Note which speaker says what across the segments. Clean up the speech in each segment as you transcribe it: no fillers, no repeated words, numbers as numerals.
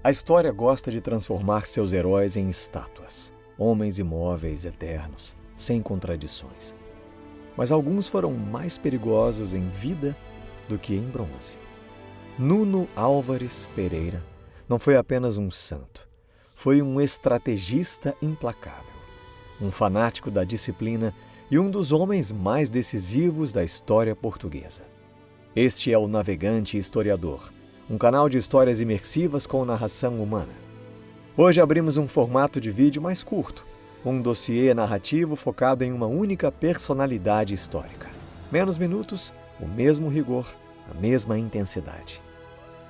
Speaker 1: A história gosta de transformar seus heróis em estátuas, homens imóveis, eternos, sem contradições. Mas alguns foram mais perigosos em vida do que em bronze. Nuno Álvares Pereira não foi apenas um santo, foi um estrategista implacável, um fanático da disciplina e um dos homens mais decisivos da história portuguesa. Este é o Navegante Historiador, um canal de histórias imersivas com narração humana. Hoje abrimos um formato de vídeo mais curto, um dossiê narrativo focado em uma única personalidade histórica. Menos minutos, o mesmo rigor, a mesma intensidade.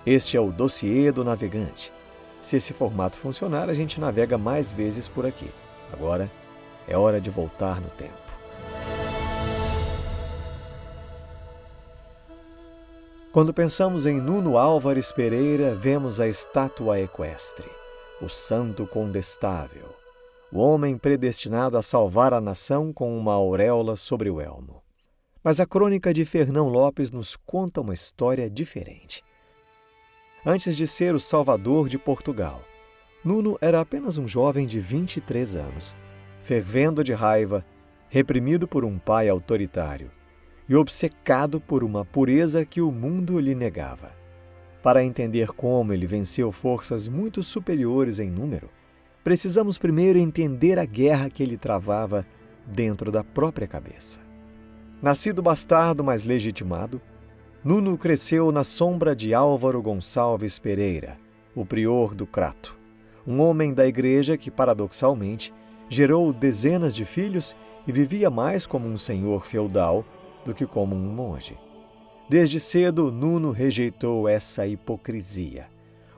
Speaker 1: Este é o Dossiê do Navegante. Se esse formato funcionar, a gente navega mais vezes por aqui. Agora é hora de voltar no tempo. Quando pensamos em Nuno Álvares Pereira, vemos a estátua equestre, o santo condestável, o homem predestinado a salvar a nação com uma auréola sobre o elmo. Mas a crônica de Fernão Lopes nos conta uma história diferente. Antes de ser o salvador de Portugal, Nuno era apenas um jovem de 23 anos, fervendo de raiva, reprimido por um pai autoritário e obcecado por uma pureza que o mundo lhe negava. Para entender como ele venceu forças muito superiores em número, precisamos primeiro entender a guerra que ele travava dentro da própria cabeça. Nascido bastardo, mas legitimado, Nuno cresceu na sombra de Álvaro Gonçalves Pereira, o prior do Crato, um homem da igreja que, paradoxalmente, gerou dezenas de filhos e vivia mais como um senhor feudal do que como um monge. Desde cedo, Nuno rejeitou essa hipocrisia.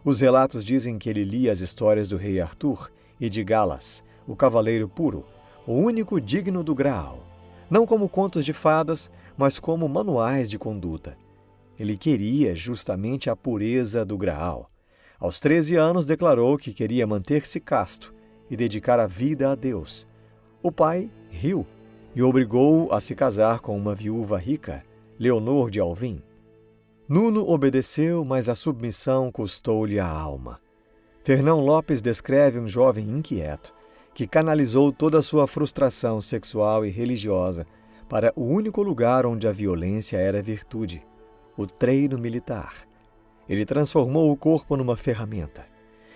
Speaker 1: Os relatos dizem que ele lia as histórias do rei Arthur e de Galas, o cavaleiro puro, o único digno do Graal, não como contos de fadas, mas como manuais de conduta. Ele queria justamente a pureza do Graal. Aos 13 anos declarou que queria manter-se casto e dedicar a vida a Deus. O pai riu e obrigou-o a se casar com uma viúva rica, Leonor de Alvim. Nuno obedeceu, mas a submissão custou-lhe a alma. Fernão Lopes descreve um jovem inquieto que canalizou toda a sua frustração sexual e religiosa para o único lugar onde a violência era virtude, o treino militar. Ele transformou o corpo numa ferramenta.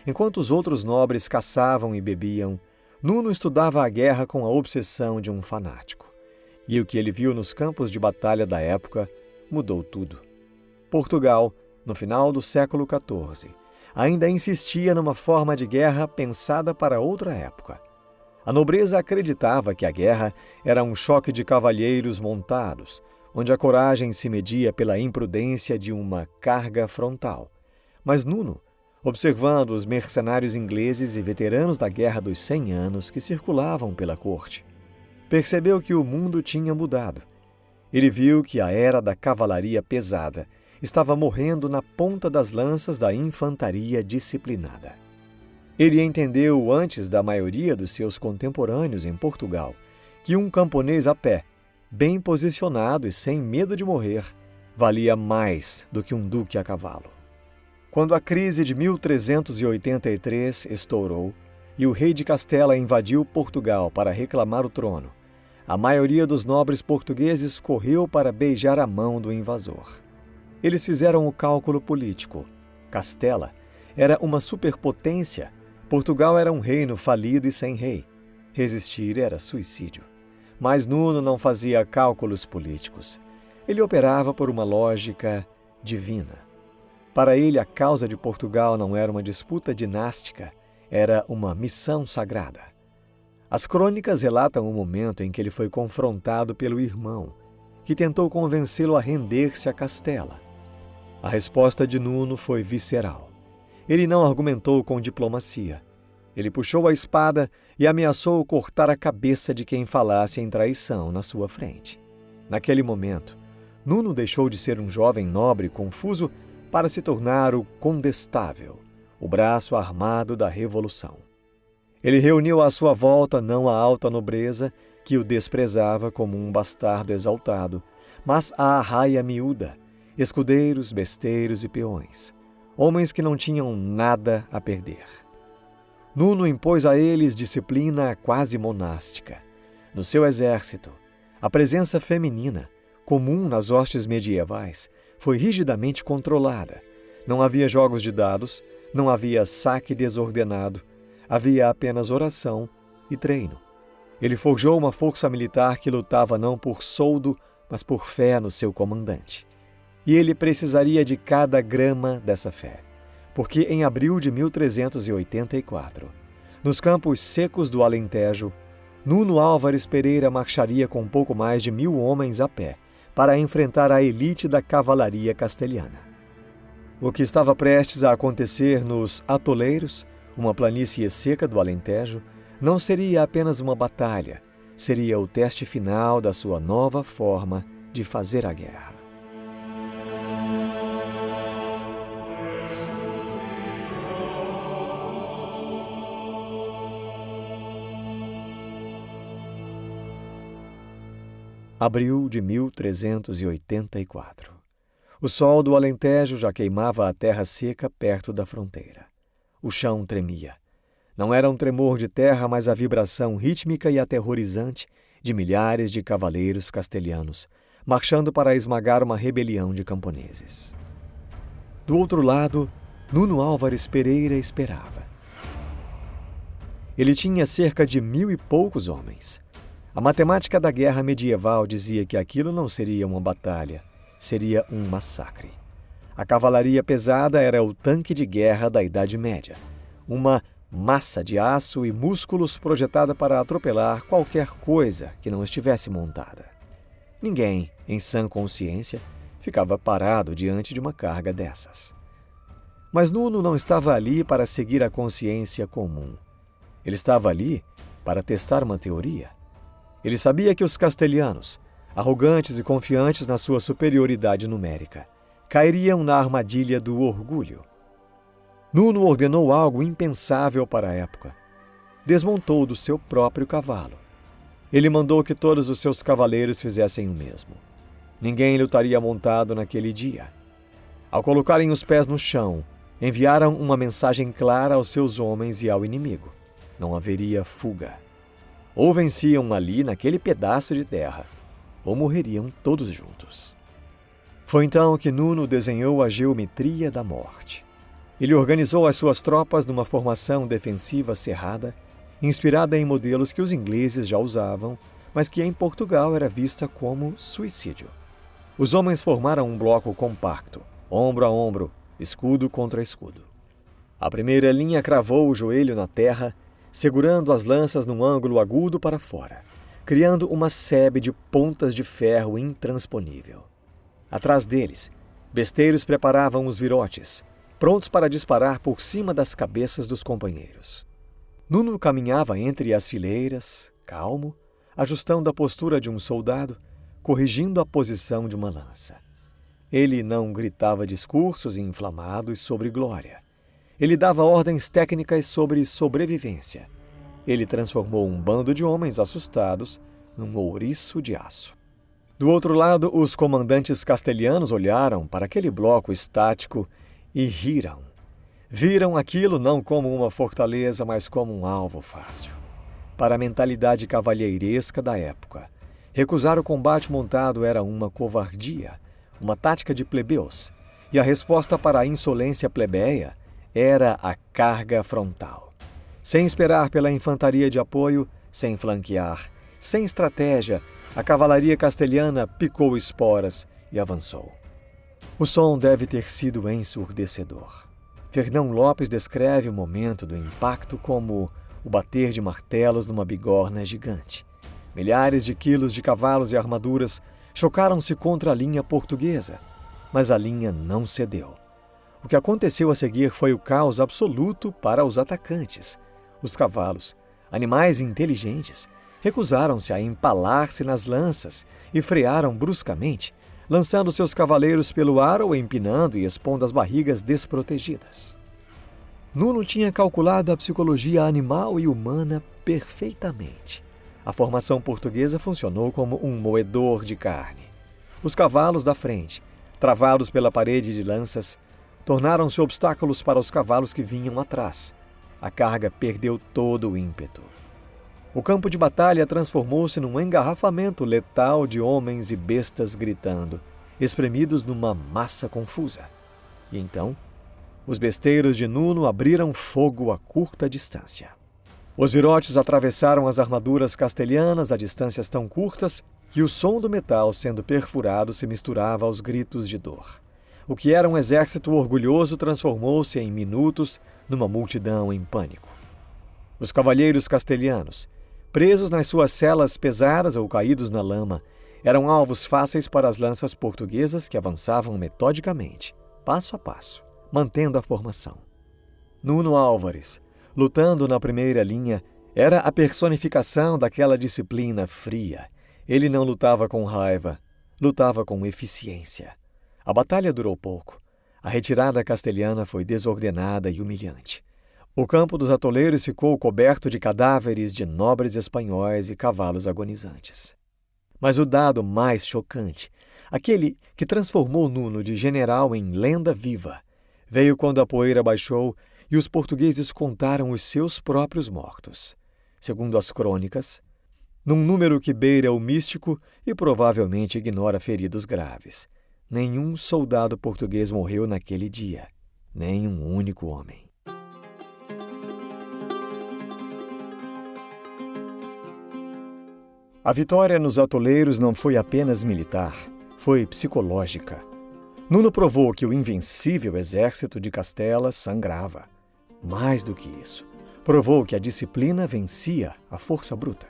Speaker 1: Enquanto os outros nobres caçavam e bebiam, Nuno estudava a guerra com a obsessão de um fanático. E o que ele viu nos campos de batalha da época mudou tudo. Portugal, no final do século XIV, ainda insistia numa forma de guerra pensada para outra época. A nobreza acreditava que a guerra era um choque de cavalheiros montados, onde a coragem se media pela imprudência de uma carga frontal. Mas Nuno, observando os mercenários ingleses e veteranos da Guerra dos 100 Anos que circulavam pela corte, percebeu que o mundo tinha mudado. Ele viu que a era da cavalaria pesada estava morrendo na ponta das lanças da infantaria disciplinada. Ele entendeu, antes da maioria dos seus contemporâneos em Portugal, que um camponês a pé, bem posicionado e sem medo de morrer, valia mais do que um duque a cavalo. Quando a crise de 1383 estourou e o rei de Castela invadiu Portugal para reclamar o trono, a maioria dos nobres portugueses correu para beijar a mão do invasor. Eles fizeram o cálculo político. Castela era uma superpotência, Portugal era um reino falido e sem rei. Resistir era suicídio. Mas Nuno não fazia cálculos políticos. Ele operava por uma lógica divina. Para ele, a causa de Portugal não era uma disputa dinástica, era uma missão sagrada. As crônicas relatam o momento em que ele foi confrontado pelo irmão, que tentou convencê-lo a render-se a Castela. A resposta de Nuno foi visceral. Ele não argumentou com diplomacia. Ele puxou a espada e ameaçou cortar a cabeça de quem falasse em traição na sua frente. Naquele momento, Nuno deixou de ser um jovem nobre confuso para se tornar o condestável, o braço armado da revolução. Ele reuniu à sua volta não a alta nobreza, que o desprezava como um bastardo exaltado, mas a arraia miúda, escudeiros, besteiros e peões, homens que não tinham nada a perder. Nuno impôs a eles disciplina quase monástica. No seu exército, a presença feminina, comum nas hostes medievais, foi rigidamente controlada. Não havia jogos de dados, não havia saque desordenado, havia apenas oração e treino. Ele forjou uma força militar que lutava não por soldo, mas por fé no seu comandante. E ele precisaria de cada grama dessa fé, porque em abril de 1384, nos campos secos do Alentejo, Nuno Álvares Pereira marcharia com pouco mais de 1.000 homens a pé para enfrentar a elite da cavalaria castelhana. O que estava prestes a acontecer nos Atoleiros, uma planície seca do Alentejo, não seria apenas uma batalha, seria o teste final da sua nova forma de fazer a guerra. Abril de 1384. O sol do Alentejo já queimava a terra seca perto da fronteira. O chão tremia. Não era um tremor de terra, mas a vibração rítmica e aterrorizante de milhares de cavaleiros castelhanos, marchando para esmagar uma rebelião de camponeses. Do outro lado, Nuno Álvares Pereira esperava. Ele tinha cerca de 1.000 e poucos homens. A matemática da guerra medieval dizia que aquilo não seria uma batalha, seria um massacre. A cavalaria pesada era o tanque de guerra da Idade Média, uma massa de aço e músculos projetada para atropelar qualquer coisa que não estivesse montada. Ninguém, em sã consciência, ficava parado diante de uma carga dessas. Mas Nuno não estava ali para seguir a consciência comum. Ele estava ali para testar uma teoria. Ele sabia que os castelhanos, arrogantes e confiantes na sua superioridade numérica, cairiam na armadilha do orgulho. Nuno ordenou algo impensável para a época. Desmontou do seu próprio cavalo. Ele mandou que todos os seus cavaleiros fizessem o mesmo. Ninguém lutaria montado naquele dia. Ao colocarem os pés no chão, enviaram uma mensagem clara aos seus homens e ao inimigo. Não haveria fuga. Ou venciam ali naquele pedaço de terra, ou morreriam todos juntos. Foi então que Nuno desenhou a geometria da morte. Ele organizou as suas tropas numa formação defensiva cerrada, inspirada em modelos que os ingleses já usavam, mas que em Portugal era vista como suicídio. Os homens formaram um bloco compacto, ombro a ombro, escudo contra escudo. A primeira linha cravou o joelho na terra, segurando as lanças num ângulo agudo para fora, criando uma sebe de pontas de ferro intransponível. Atrás deles, besteiros preparavam os virotes, prontos para disparar por cima das cabeças dos companheiros. Nuno caminhava entre as fileiras, calmo, ajustando a postura de um soldado, corrigindo a posição de uma lança. Ele não gritava discursos inflamados sobre glória. Ele dava ordens técnicas sobre sobrevivência. Ele transformou um bando de homens assustados num ouriço de aço. Do outro lado, os comandantes castelhanos olharam para aquele bloco estático e riram. Viram aquilo não como uma fortaleza, mas como um alvo fácil. Para a mentalidade cavalheiresca da época, recusar o combate montado era uma covardia, uma tática de plebeus, e a resposta para a insolência plebeia era a carga frontal. Sem esperar pela infantaria de apoio, sem flanquear, sem estratégia, a cavalaria castelhana picou esporas e avançou. O som deve ter sido ensurdecedor. Fernão Lopes descreve o momento do impacto como o bater de martelos numa bigorna gigante. Milhares de quilos de cavalos e armaduras chocaram-se contra a linha portuguesa, mas a linha não cedeu. O que aconteceu a seguir foi o caos absoluto para os atacantes. Os cavalos, animais inteligentes, recusaram-se a empalar-se nas lanças e frearam bruscamente, lançando seus cavaleiros pelo ar ou empinando e expondo as barrigas desprotegidas. Nuno tinha calculado a psicologia animal e humana perfeitamente. A formação portuguesa funcionou como um moedor de carne. Os cavalos da frente, travados pela parede de lanças, tornaram-se obstáculos para os cavalos que vinham atrás. A carga perdeu todo o ímpeto. O campo de batalha transformou-se num engarrafamento letal de homens e bestas gritando, espremidos numa massa confusa. E então, os besteiros de Nuno abriram fogo a curta distância. Os virotes atravessaram as armaduras castelhanas a distâncias tão curtas que o som do metal sendo perfurado se misturava aos gritos de dor. O que era um exército orgulhoso transformou-se em minutos numa multidão em pânico. Os cavalheiros castelhanos, presos nas suas celas pesadas ou caídos na lama, eram alvos fáceis para as lanças portuguesas que avançavam metodicamente, passo a passo, mantendo a formação. Nuno Álvares, lutando na primeira linha, era a personificação daquela disciplina fria. Ele não lutava com raiva, lutava com eficiência. A batalha durou pouco. A retirada castelhana foi desordenada e humilhante. O campo dos atoleiros ficou coberto de cadáveres de nobres espanhóis e cavalos agonizantes. Mas o dado mais chocante, aquele que transformou Nuno de general em lenda viva, veio quando a poeira baixou e os portugueses contaram os seus próprios mortos. Segundo as crônicas, num número que beira o místico e provavelmente ignora feridos graves. Nenhum soldado português morreu naquele dia, nem um único homem. A vitória nos atoleiros não foi apenas militar, foi psicológica. Nuno provou que o invencível exército de Castela sangrava. Mais do que isso, provou que a disciplina vencia a força bruta.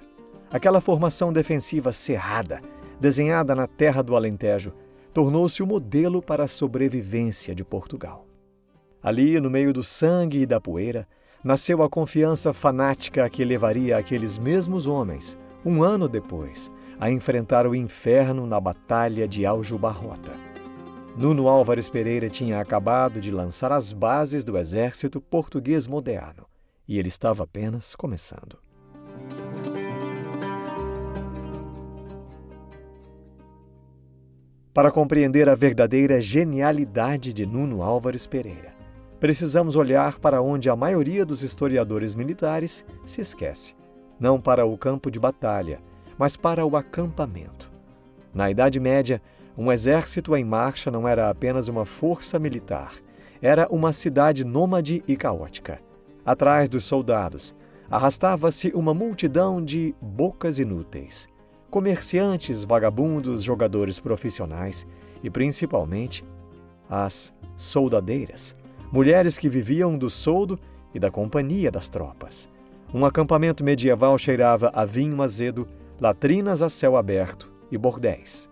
Speaker 1: Aquela formação defensiva cerrada, desenhada na terra do Alentejo, tornou-se o modelo para a sobrevivência de Portugal. Ali, no meio do sangue e da poeira, nasceu a confiança fanática que levaria aqueles mesmos homens, um ano depois, a enfrentar o inferno na Batalha de Aljubarrota. Nuno Álvares Pereira tinha acabado de lançar as bases do exército português moderno, e ele estava apenas começando. Para compreender a verdadeira genialidade de Nuno Álvares Pereira, precisamos olhar para onde a maioria dos historiadores militares se esquece. Não para o campo de batalha, mas para o acampamento. Na Idade Média, um exército em marcha não era apenas uma força militar, era uma cidade nômade e caótica. Atrás dos soldados, arrastava-se uma multidão de bocas inúteis, comerciantes, vagabundos, jogadores profissionais e, principalmente, as soldadeiras, mulheres que viviam do soldo e da companhia das tropas. Um acampamento medieval cheirava a vinho azedo, latrinas a céu aberto e bordéis.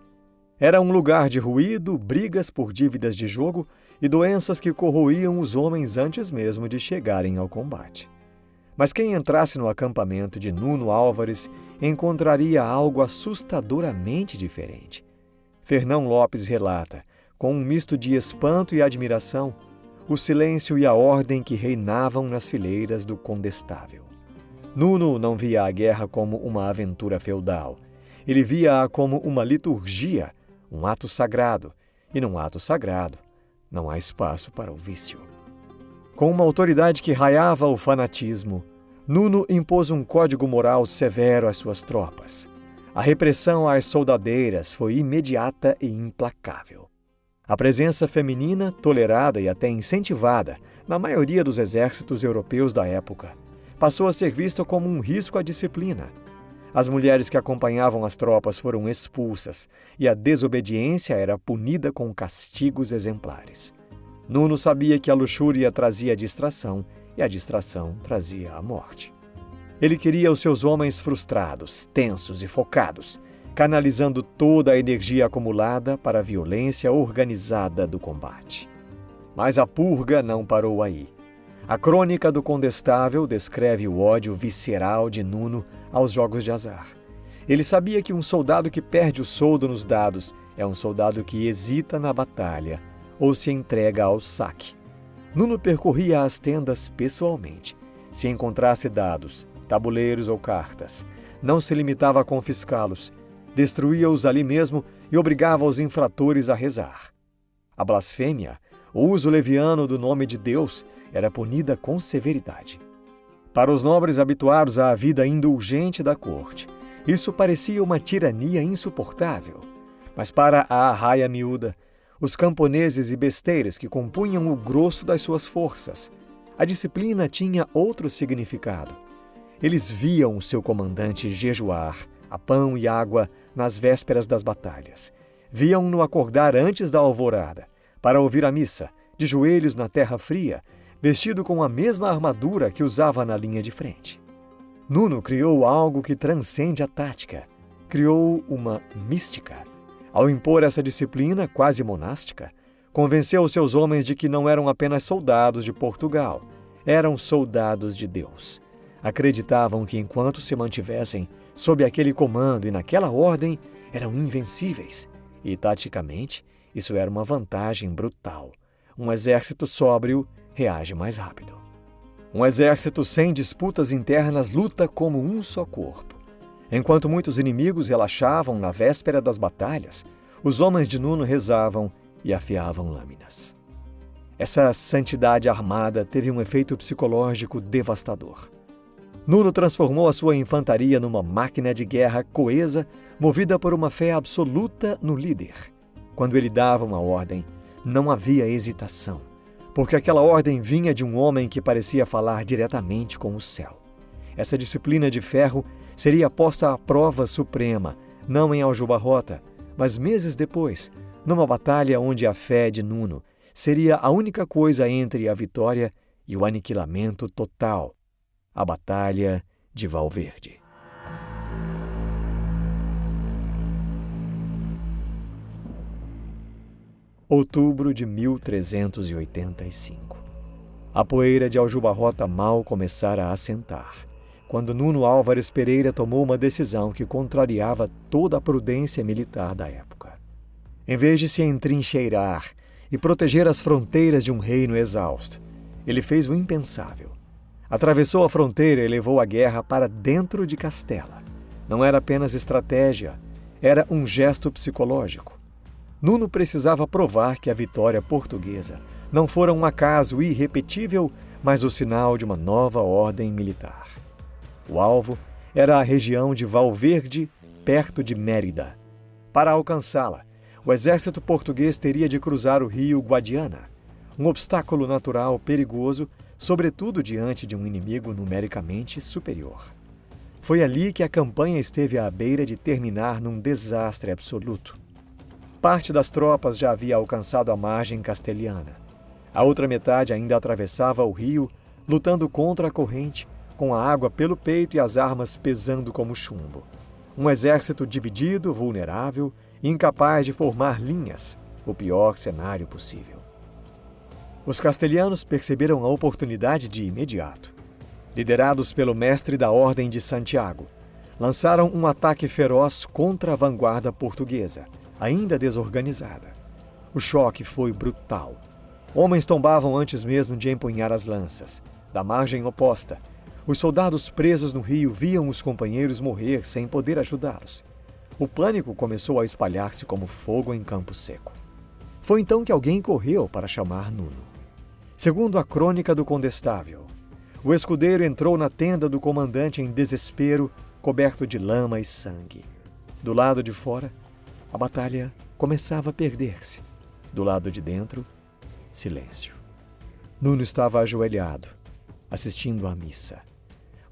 Speaker 1: Era um lugar de ruído, brigas por dívidas de jogo e doenças que corroíam os homens antes mesmo de chegarem ao combate. Mas quem entrasse no acampamento de Nuno Álvares encontraria algo assustadoramente diferente. Fernão Lopes relata, com um misto de espanto e admiração, o silêncio e a ordem que reinavam nas fileiras do condestável. Nuno não via a guerra como uma aventura feudal. Ele via-a como uma liturgia, um ato sagrado, e num ato sagrado não há espaço para o vício. Com uma autoridade que raiava o fanatismo, Nuno impôs um código moral severo às suas tropas. A repressão às soldadeiras foi imediata e implacável. A presença feminina, tolerada e até incentivada na maioria dos exércitos europeus da época, passou a ser vista como um risco à disciplina. As mulheres que acompanhavam as tropas foram expulsas e a desobediência era punida com castigos exemplares. Nuno sabia que a luxúria trazia a distração e a distração trazia a morte. Ele queria os seus homens frustrados, tensos e focados, canalizando toda a energia acumulada para a violência organizada do combate. Mas a purga não parou aí. A crônica do Condestável descreve o ódio visceral de Nuno aos jogos de azar. Ele sabia que um soldado que perde o soldo nos dados é um soldado que hesita na batalha ou se entrega ao saque. Nuno percorria as tendas pessoalmente. Se encontrasse dados, tabuleiros ou cartas, não se limitava a confiscá-los, destruía-os ali mesmo e obrigava os infratores a rezar. A blasfêmia, O uso leviano do nome de Deus era punida com severidade. Para os nobres habituados à vida indulgente da corte, isso parecia uma tirania insuportável. Mas para a arraia miúda, os camponeses e besteiros que compunham o grosso das suas forças, a disciplina tinha outro significado. Eles viam o seu comandante jejuar a pão e água nas vésperas das batalhas. Viam-no acordar antes da alvorada, para ouvir a missa, de joelhos na terra fria, vestido com a mesma armadura que usava na linha de frente. Nuno criou algo que transcende a tática. Criou uma mística. Ao impor essa disciplina quase monástica, convenceu os seus homens de que não eram apenas soldados de Portugal, eram soldados de Deus. Acreditavam que enquanto se mantivessem sob aquele comando e naquela ordem, eram invencíveis. E, taticamente, isso era uma vantagem brutal. Um exército sóbrio reage mais rápido. Um exército sem disputas internas luta como um só corpo. Enquanto muitos inimigos relaxavam na véspera das batalhas, os homens de Nuno rezavam e afiavam lâminas. Essa santidade armada teve um efeito psicológico devastador. Nuno transformou a sua infantaria numa máquina de guerra coesa, movida por uma fé absoluta no líder. Quando ele dava uma ordem, não havia hesitação, porque aquela ordem vinha de um homem que parecia falar diretamente com o céu. Essa disciplina de ferro seria posta à prova suprema, não em Aljubarrota, mas meses depois, numa batalha onde a fé de Nuno seria a única coisa entre a vitória e o aniquilamento total, a Batalha de Valverde. Outubro de 1385. A poeira de Aljubarrota mal começara a assentar, quando Nuno Álvares Pereira tomou uma decisão que contrariava toda a prudência militar da época. Em vez de se entrincheirar e proteger as fronteiras de um reino exausto, ele fez o impensável. Atravessou a fronteira e levou a guerra para dentro de Castela. Não era apenas estratégia, era um gesto psicológico. Nuno precisava provar que a vitória portuguesa não fora um acaso irrepetível, mas o sinal de uma nova ordem militar. O alvo era a região de Valverde, perto de Mérida. Para alcançá-la, o exército português teria de cruzar o rio Guadiana, um obstáculo natural perigoso, sobretudo diante de um inimigo numericamente superior. Foi ali que a campanha esteve à beira de terminar num desastre absoluto. Parte das tropas já havia alcançado a margem castelhana. A outra metade ainda atravessava o rio, lutando contra a corrente, com a água pelo peito e as armas pesando como chumbo. Um exército dividido, vulnerável, incapaz de formar linhas, o pior cenário possível. Os castelhanos perceberam a oportunidade de imediato. Liderados pelo mestre da Ordem de Santiago, lançaram um ataque feroz contra a vanguarda portuguesa, ainda desorganizada. O choque foi brutal. Homens tombavam antes mesmo de empunhar as lanças. Da margem oposta, os soldados presos no rio viam os companheiros morrer sem poder ajudá-los. O pânico começou a espalhar-se como fogo em campo seco. Foi então que alguém correu para chamar Nuno. Segundo a crônica do Condestável, o escudeiro entrou na tenda do comandante em desespero, coberto de lama e sangue. Do lado de fora, a batalha começava a perder-se. Do lado de dentro, silêncio. Nuno estava ajoelhado, assistindo à missa.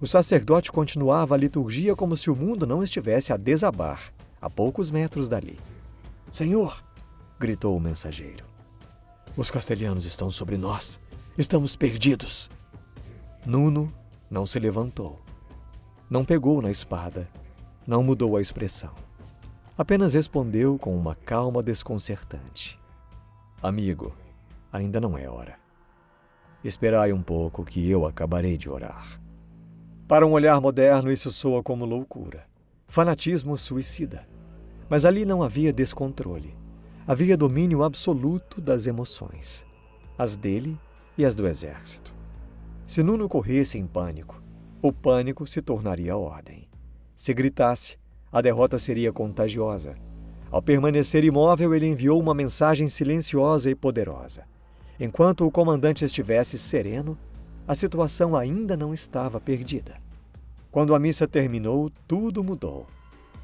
Speaker 1: O sacerdote continuava a liturgia como se o mundo não estivesse a desabar, a poucos metros dali. "Senhor!" gritou o mensageiro. "Os castelhanos estão sobre nós. Estamos perdidos." Nuno não se levantou. Não pegou na espada. Não mudou a expressão. Apenas respondeu com uma calma desconcertante: "Amigo, ainda não é hora. Esperai um pouco que eu acabarei de orar." Para um olhar moderno, isso soa como loucura, fanatismo suicida. Mas ali não havia descontrole. Havia domínio absoluto das emoções, as dele e as do exército. Se Nuno corresse em pânico, o pânico se tornaria ordem. Se gritasse, a derrota seria contagiosa. Ao permanecer imóvel, ele enviou uma mensagem silenciosa e poderosa: Enquanto o comandante estivesse sereno, a situação ainda não estava perdida. Quando a missa terminou, tudo mudou.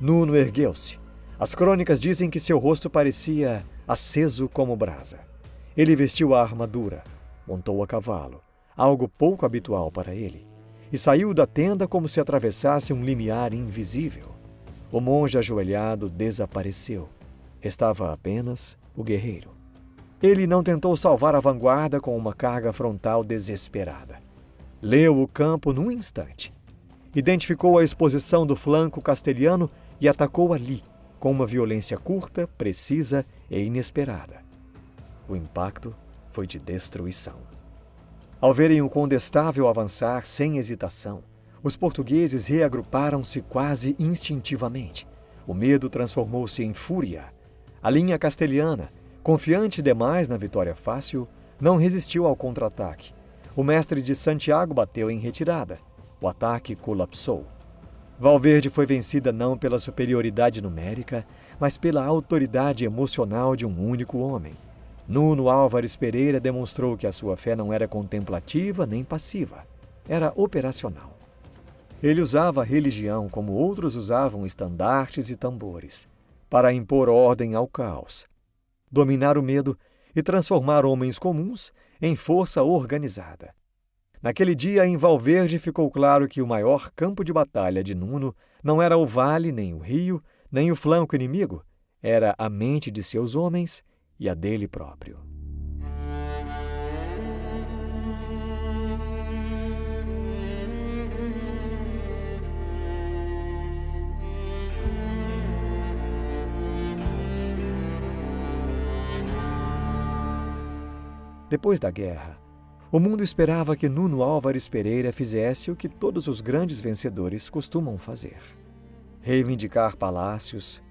Speaker 1: Nuno ergueu-se. As crônicas dizem que seu rosto parecia aceso como brasa. Ele vestiu a armadura, montou a cavalo, algo pouco habitual para ele, e saiu da tenda como se atravessasse um limiar invisível. O monge ajoelhado desapareceu. Restava apenas o guerreiro. Ele não tentou salvar a vanguarda com uma carga frontal desesperada. Leu o campo num instante. Identificou a exposição do flanco castelhano e atacou ali, com uma violência curta, precisa e inesperada. O impacto foi de destruição. Ao verem o condestável avançar sem hesitação, os portugueses reagruparam-se quase instintivamente. O medo transformou-se em fúria. A linha castelhana, confiante demais na vitória fácil, não resistiu ao contra-ataque. O mestre de Santiago bateu em retirada. O ataque colapsou. Valverde foi vencida não pela superioridade numérica, mas pela autoridade emocional de um único homem. Nuno Álvares Pereira demonstrou que a sua fé não era contemplativa nem passiva, era operacional. Ele usava a religião como outros usavam estandartes e tambores, para impor ordem ao caos, dominar o medo e transformar homens comuns em força organizada. Naquele dia, em Valverde, ficou claro que o maior campo de batalha de Nuno não era o vale, nem o rio, nem o flanco inimigo, era a mente de seus homens e a dele próprio. Depois da guerra, o mundo esperava que Nuno Álvares Pereira fizesse o que todos os grandes vencedores costumam fazer: reivindicar palácios,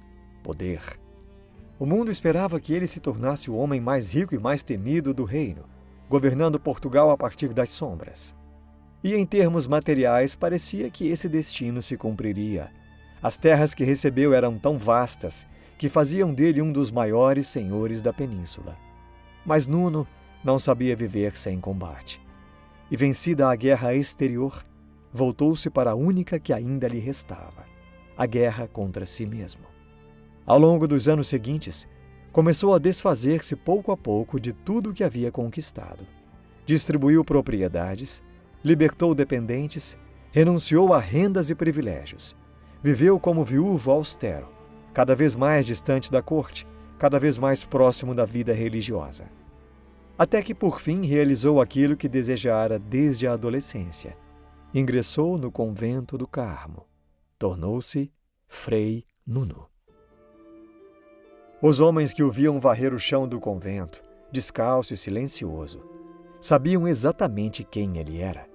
Speaker 1: poder. O mundo esperava que ele se tornasse o homem mais rico e mais temido do reino, governando Portugal a partir das sombras. E em termos materiais, parecia que esse destino se cumpriria. As terras que recebeu eram tão vastas que faziam dele um dos maiores senhores da península. Mas Nuno não sabia viver sem combate. E vencida a guerra exterior, voltou-se para a única que ainda lhe restava: a guerra contra si mesmo. Ao longo dos anos seguintes, começou a desfazer-se pouco a pouco de tudo o que havia conquistado. Distribuiu propriedades, libertou dependentes, renunciou a rendas e privilégios. Viveu como viúvo austero, cada vez mais distante da corte, cada vez mais próximo da vida religiosa. Até que, por fim, realizou aquilo que desejara desde a adolescência. Ingressou no convento do Carmo. Tornou-se Frei Nuno. Os homens que o viam varrer o chão do convento, descalço e silencioso, sabiam exatamente quem ele era.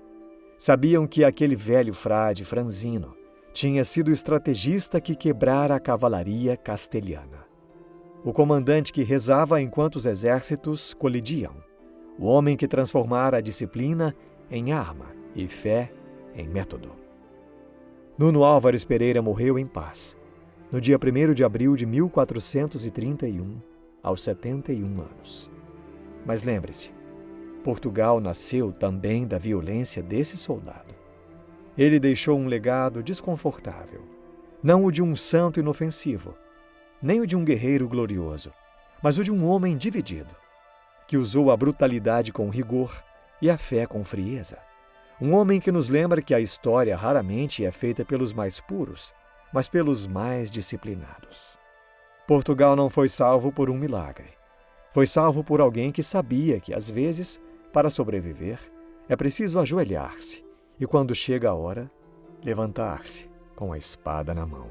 Speaker 1: Sabiam que aquele velho frade franzino tinha sido o estrategista que quebrara a cavalaria castelhana. O comandante que rezava enquanto os exércitos colidiam. O homem que transformara a disciplina em arma e fé em método. Nuno Álvares Pereira morreu em paz, no dia 1º de abril de 1431, aos 71 anos. Mas lembre-se, Portugal nasceu também da violência desse soldado. Ele deixou um legado desconfortável, não o de um santo inofensivo, nem o de um guerreiro glorioso, mas o de um homem dividido, que usou a brutalidade com rigor e a fé com frieza. Um homem que nos lembra que a história raramente é feita pelos mais puros, mas pelos mais disciplinados. Portugal não foi salvo por um milagre. Foi salvo por alguém que sabia que, às vezes, para sobreviver, é preciso ajoelhar-se e, quando chega a hora, levantar-se com a espada na mão.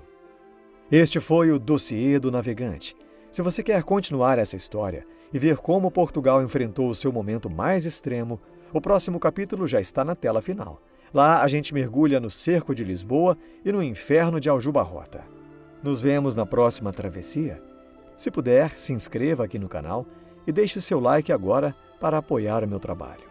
Speaker 1: Este foi o Dossiê do Navegante. Se você quer continuar essa história e ver como Portugal enfrentou o seu momento mais extremo, o próximo capítulo já está na tela final. Lá a gente mergulha no cerco de Lisboa e no inferno de Aljubarrota. Nos vemos na próxima travessia? Se puder, se inscreva aqui no canal e deixe seu like agora para apoiar o meu trabalho.